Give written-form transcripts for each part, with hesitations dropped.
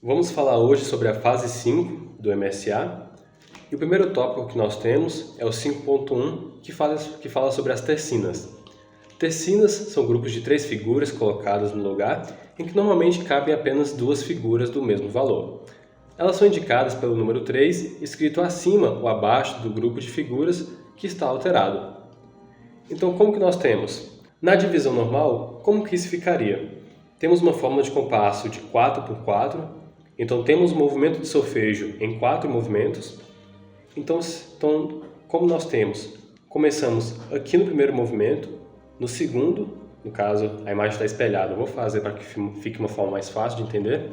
Vamos falar hoje sobre a fase 5 do MSA. E o primeiro tópico que nós temos é o 5.1, que fala sobre as tercinas. Tercinas são grupos de 3 figuras colocadas no lugar em que normalmente cabem apenas 2 figuras do mesmo valor. Elas são indicadas pelo número 3, escrito acima ou abaixo do grupo de figuras que está alterado. Então, como que nós temos? Na divisão normal, como que isso ficaria? Temos uma fórmula de compasso de 4x4, então temos o movimento de solfejo em 4 movimentos. Então, como nós temos? Começamos aqui no primeiro movimento, no segundo, no caso a imagem está espelhada, eu vou fazer para que fique uma forma mais fácil de entender.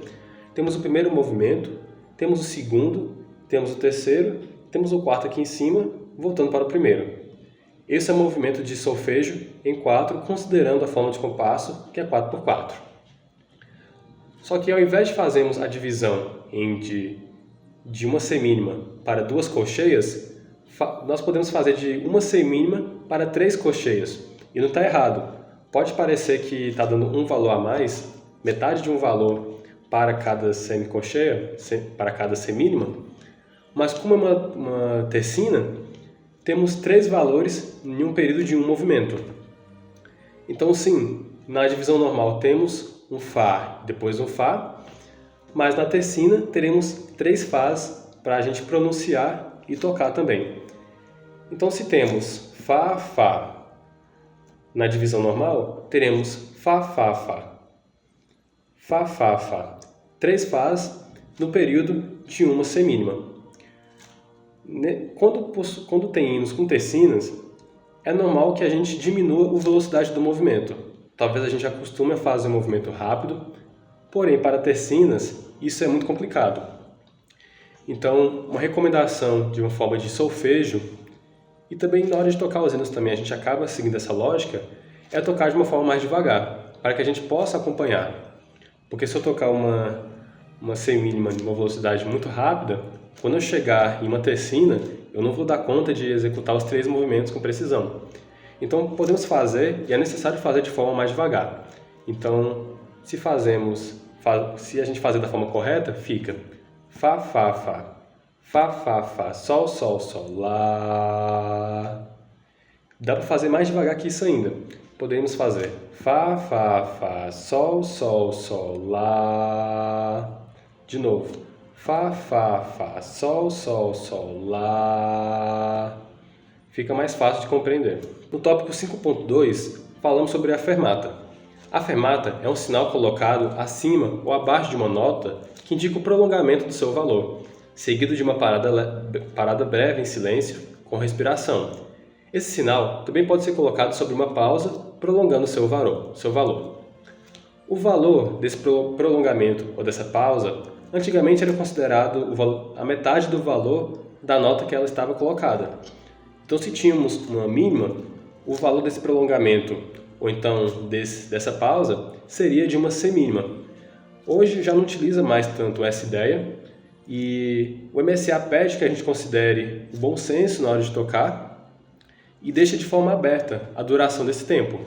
Temos o primeiro movimento, temos o segundo, temos o terceiro, temos o quarto aqui em cima, voltando para o primeiro. Esse é o movimento de solfejo em 4, considerando a forma de compasso, que é 4x4. Só que ao invés de fazermos a divisão de uma semínima para 2 colcheias, nós podemos fazer de uma semínima para 3 colcheias. E não está errado. Pode parecer que está dando um valor a mais, metade de um valor para cada semicolcheia, para cada semínima, mas como é uma tercina, temos 3 valores em um período de um movimento. Então, sim, na divisão normal temos um Fá, depois um Fá, mas na tercina teremos 3 Fás para a gente pronunciar e tocar também. Então, se temos Fá, Fá, na divisão normal, teremos Fá, Fá, Fá, Fá, Fá, Fá. 3 Fás no período de uma semínima. Quando tem hinos com tercinas, é normal que a gente diminua a velocidade do movimento. Talvez a gente acostume a fazer um movimento rápido, porém para tercinas isso é muito complicado. Então, uma recomendação de uma forma de solfejo, e também na hora de tocar os hinos também a gente acaba seguindo essa lógica, é tocar de uma forma mais devagar, para que a gente possa acompanhar. Porque se eu tocar uma semínima em uma velocidade muito rápida, quando eu chegar em uma tercina, eu não vou dar conta de executar os 3 movimentos com precisão. Então, podemos fazer, e é necessário fazer de forma mais devagar. Então, se a gente fazer da forma correta, fica Fá, Fá, Fá, Fá, Fá, Fá, Sol, Sol, Sol, Lá. Dá para fazer mais devagar que isso ainda. Podemos fazer Fá, Fá, Fá, Sol, Sol, Sol, Lá. De novo. Fá, Fá, Fá, Sol, Sol, Sol, Lá. Fica mais fácil de compreender. No tópico 5.2, falamos sobre a fermata. A fermata é um sinal colocado acima ou abaixo de uma nota que indica o prolongamento do seu valor, seguido de uma parada breve em silêncio, com respiração. Esse sinal também pode ser colocado sobre uma pausa, prolongando o seu valor. O valor desse prolongamento ou dessa pausa antigamente era considerado a metade do valor da nota que ela estava colocada. Então, se tínhamos uma mínima, o valor desse prolongamento, ou então dessa pausa, seria de uma semínima. Hoje já não utiliza mais tanto essa ideia, e o MSA pede que a gente considere o bom senso na hora de tocar e deixa de forma aberta a duração desse tempo.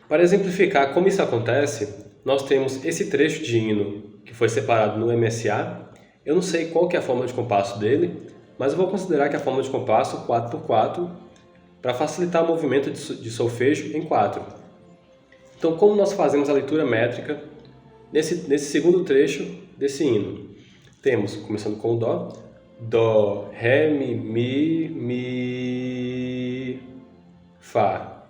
Para exemplificar como isso acontece, nós temos esse trecho de hino que foi separado no MSA. Eu não sei qual que é a forma de compasso dele, mas eu vou considerar que é a forma de compasso 4x4 para facilitar o movimento de solfejo em 4. Então, como nós fazemos a leitura métrica nesse segundo trecho desse hino? Temos, começando com o Dó, Dó, Ré, Mi, Fá.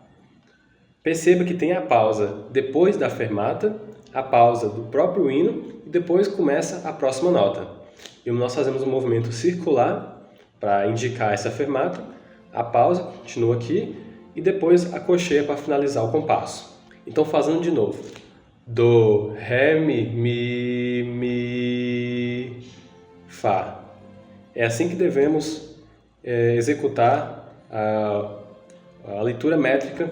Perceba que tem a pausa depois da fermata, a pausa do próprio hino e depois começa a próxima nota. E nós fazemos um movimento circular para indicar essa fermata, a pausa continua aqui e depois a cocheia para finalizar o compasso. Então, fazendo de novo. Dó, Ré, Mi, Fá. É assim que devemos executar a leitura métrica,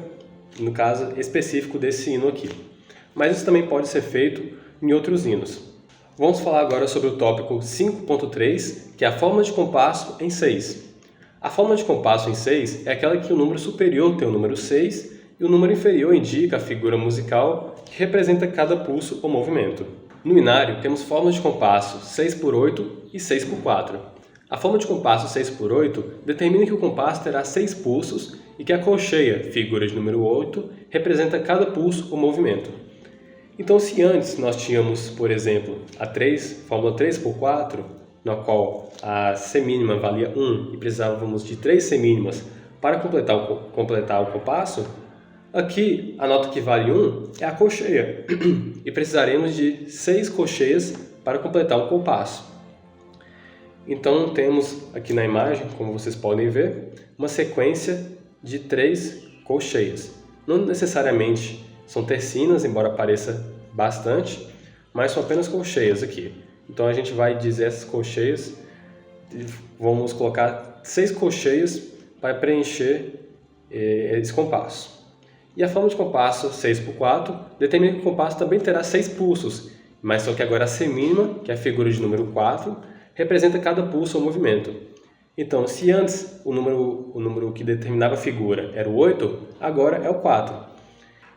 no caso específico desse hino aqui. Mas isso também pode ser feito em outros hinos. Vamos falar agora sobre o tópico 5.3, que é a forma de compasso em 6. A forma de compasso em 6 é aquela que o número superior tem o número 6 e o número inferior indica a figura musical que representa cada pulso ou movimento. No inário, temos fórmulas de compasso 6/8 e 6/4. A fórmula de compasso 6/8 determina que o compasso terá 6 pulsos e que a colcheia, figura de número 8, representa cada pulso ou movimento. Então, se antes nós tínhamos, por exemplo, a fórmula 3/4, na qual a semínima valia 1 e precisávamos de 3 semínimas para completar o compasso, aqui a nota que vale 1 é a colcheia e precisaremos de 6 colcheias para completar o compasso. Então temos aqui na imagem, como vocês podem ver, uma sequência de 3 colcheias. Não necessariamente são tercinas, embora pareça bastante, mas são apenas colcheias aqui. Então a gente vai dizer essas colcheias, vamos colocar 6 colcheias para preencher esse compasso. E a fórmula de compasso 6/4 determina que o compasso também terá 6 pulsos, mas só que agora a semínima, que é a figura de número 4, representa cada pulso ou movimento. Então, se antes o número que determinava a figura era o 8, agora é o 4.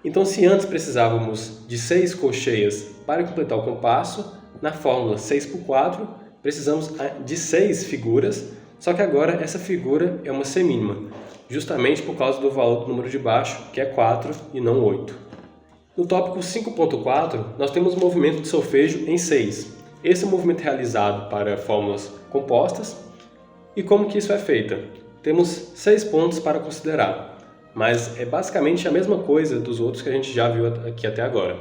Então, se antes precisávamos de 6 colcheias para completar o compasso, na fórmula 6/4 precisamos de 6 figuras, só que agora essa figura é uma semínima, justamente por causa do valor do número de baixo, que é 4 e não 8. No tópico 5.4, nós temos o movimento de solfejo em 6. Esse é o movimento realizado para fórmulas compostas. E como que isso é feito? Temos 6 pontos para considerar, mas é basicamente a mesma coisa dos outros que a gente já viu aqui até agora.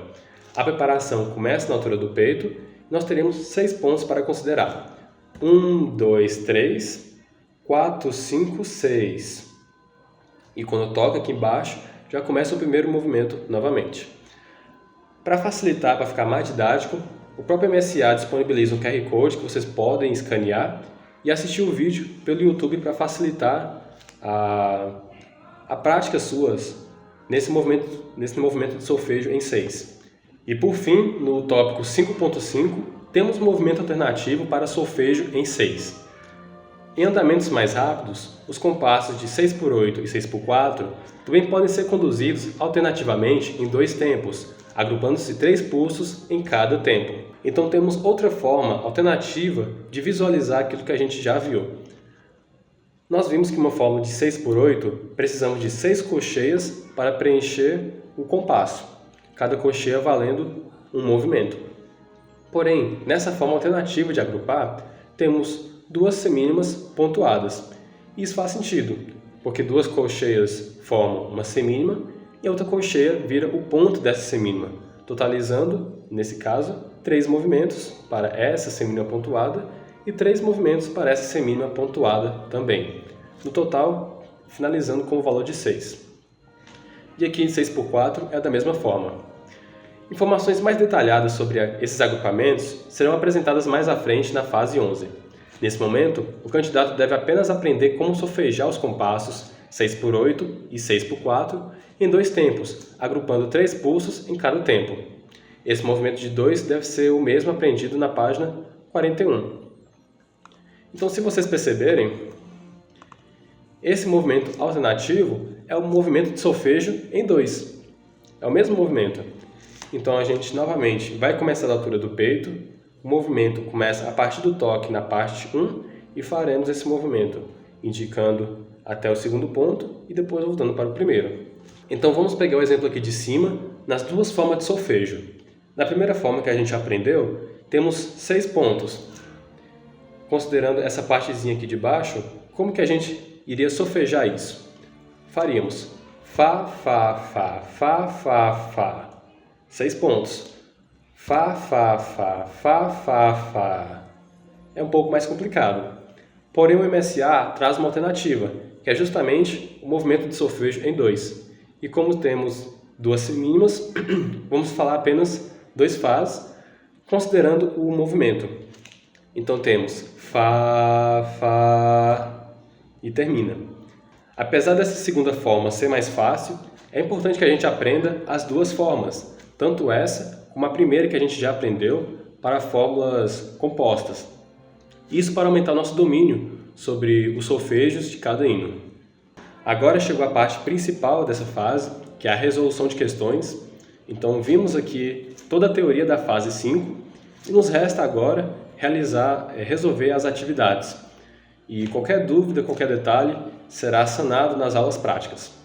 A preparação começa na altura do peito. Nós teremos 6 pontos para considerar. 1, 2, 3, 4, 5, 6. E quando toca aqui embaixo, já começa o primeiro movimento novamente. Para facilitar, para ficar mais didático, o próprio MSA disponibiliza um QR Code que vocês podem escanear e assistir o vídeo pelo YouTube para facilitar a prática suas nesse movimento de solfejo em 6. E por fim, no tópico 5.5, temos um movimento alternativo para solfejo em 6. Em andamentos mais rápidos, os compassos de 6/8 e 6/4 também podem ser conduzidos alternativamente em 2 tempos, agrupando-se 3 pulsos em cada tempo. Então temos outra forma alternativa de visualizar aquilo que a gente já viu. Nós vimos que uma fórmula de 6/8 precisamos de 6 colcheias para preencher o compasso, cada colcheia valendo um movimento. Porém, nessa forma alternativa de agrupar, temos 2 semínimas pontuadas. Isso faz sentido, porque 2 colcheias formam uma semínima e a outra colcheia vira o ponto dessa semínima, totalizando, nesse caso, 3 movimentos para essa semínima pontuada e 3 movimentos para essa semínima pontuada também. No total, finalizando com o valor de 6. E aqui 6/4 é da mesma forma. Informações mais detalhadas sobre esses agrupamentos serão apresentadas mais à frente na fase 11. Nesse momento, o candidato deve apenas aprender como solfejar os compassos 6/8 e 6/4 em 2 tempos, agrupando 3 pulsos em cada tempo. Esse movimento de 2 deve ser o mesmo aprendido na página 41. Então, se vocês perceberem, esse movimento alternativo é o movimento de solfejo em 2. É o mesmo movimento. Então a gente novamente vai começar da altura do peito, o movimento começa a partir do toque na parte 1 e faremos esse movimento, indicando até o segundo ponto e depois voltando para o primeiro. Então vamos pegar o exemplo aqui de cima nas 2 formas de solfejo. Na primeira forma que a gente aprendeu, temos 6 pontos. Considerando essa partezinha aqui de baixo, como que a gente iria solfejar isso? Faríamos Fá, Fá, Fá, Fá, Fá, Fá. 6 pontos. Fá, Fá, Fá, Fá, Fá, Fá. É um pouco mais complicado. Porém, o MSA traz uma alternativa, que é justamente o movimento de solfejo em 2. E como temos 2 semínimas, vamos falar apenas 2 Fás, considerando o movimento. Então temos Fá, Fá e termina. Apesar dessa segunda forma ser mais fácil, é importante que a gente aprenda as 2 formas, tanto essa como a primeira que a gente já aprendeu para fórmulas compostas. Isso para aumentar nosso domínio sobre os solfejos de cada hino. Agora chegou a parte principal dessa fase, que é a resolução de questões. Então vimos aqui toda a teoria da fase 5 E nos resta agora resolver as atividades. E qualquer dúvida, qualquer detalhe será sanado nas aulas práticas.